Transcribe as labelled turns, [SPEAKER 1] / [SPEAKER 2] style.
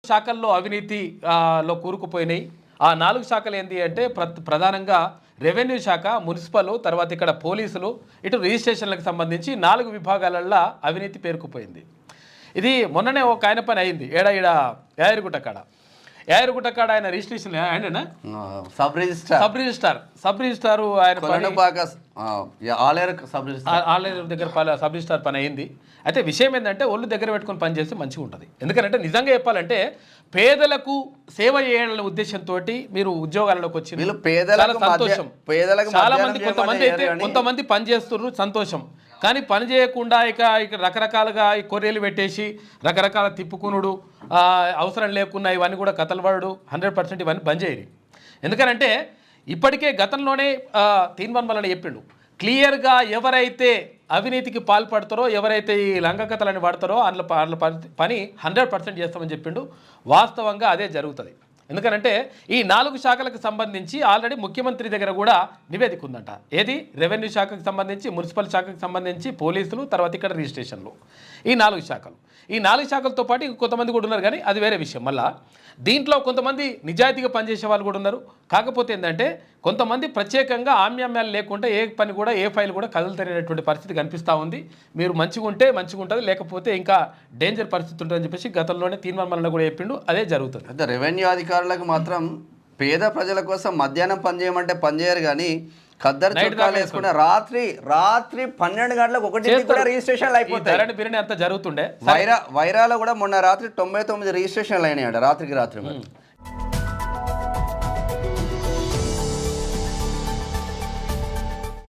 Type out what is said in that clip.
[SPEAKER 1] శాఖల్లో అవినీతి లో కూరుకుపోయినాయి. ఆ 4 శాఖలు ఏంటి అంటే ప్రధానంగా రెవెన్యూ శాఖ, మున్సిపల్, తర్వాత ఇక్కడ పోలీసులు, ఇటు రిజిస్ట్రేషన్లకు సంబంధించి 4 విభాగాలల్లో అవినీతి పేరుకుపోయింది. ఇది మొన్ననే ఒక ఆయన పని అయింది. యాయరుగుట్ట కాడ ఆయన రిజిస్ట్రేషన్ ఆయననా
[SPEAKER 2] సబ్
[SPEAKER 1] రిజిస్టార్ ఆయన ఆలేరు దగ్గర సబ్ రిజిస్టార్ పని అయింది. అయితే విషయం ఏంటంటే ఒళ్ళు దగ్గర పెట్టుకుని పని చేస్తే మంచిగా ఉంటుంది. ఎందుకంటే నిజంగా చెప్పాలంటే పేదలకు సేవ చేయాలనే ఉద్దేశంతో మీరు ఉద్యోగాలలోకి వచ్చి సంతోషం. చాలా మంది కొంతమంది పని చేస్తున్నారు, సంతోషం. కానీ పని చేయకుండా ఇక రకరకాలుగా ఈ కొర్రీలు పెట్టేసి రకరకాల తిప్పుకునుడు, అవసరం లేకున్నా ఇవన్నీ కూడా కథలు పడడు 100% ఇవన్నీ బంద్ చేయరు. ఎందుకనంటే ఇప్పటికే గతంలోనే తీన్వన్ చెప్పిండు, క్లియర్గా ఎవరైతే అవినీతికి పాల్పడతారో, ఎవరైతే ఈ లంగకథలని వాడతారో అందులో పని 100% చేస్తామని చెప్పిండు. వాస్తవంగా అదే జరుగుతుంది. ఎందుకనంటే ఈ 4 శాఖలకు సంబంధించి ఆల్రెడీ ముఖ్యమంత్రి దగ్గర కూడా నివేదిక ఉందంట. ఏది? రెవెన్యూ శాఖకు సంబంధించి, మున్సిపల్ శాఖకు సంబంధించి, పోలీసులు, తర్వాత ఇక్కడ రిజిస్ట్రేషన్లు. ఈ 4 శాఖలు. ఈ 4 శాఖలతో పాటు కొంతమంది కూడా ఉన్నారు, కానీ అది వేరే విషయం. మళ్ళా దీంట్లో కొంతమంది నిజాయితీగా పనిచేసే వాళ్ళు కూడా ఉన్నారు. కాకపోతే ఏంటంటే కొంతమంది ప్రత్యేకంగా ఆమ్యామ్యాలు లేకుండా ఏ పని కూడా, ఏ ఫైల్ కూడా కదలతనేటువంటి పరిస్థితి కనిపిస్తూ ఉంది. మీరు మంచిగా ఉంటే మంచిగా ఉంటుంది, లేకపోతే ఇంకా డేంజర్ పరిస్థితి ఉంటుందని చెప్పేసి గతంలోనే తీన్మాన్ కూడా చెప్పిండు. అదే జరుగుతుంది.
[SPEAKER 2] అయితే రెవెన్యూ అధికారులకు మాత్రం పేద ప్రజల కోసం మధ్యాహ్నం పనిచేయమంటే పనిచేయరు, కానీ ఖద్దరు చొక్కాలు వేసుకుంటే రాత్రి 12 గంటలకు 1 కూడా రిజిస్ట్రేషన్లు అయిపోతాయి.
[SPEAKER 1] అంతా జరుగుతుండే.
[SPEAKER 2] వైరాలో కూడా మొన్న రాత్రి 99 రిజిస్ట్రేషన్లు అయినాయంట రాత్రికి.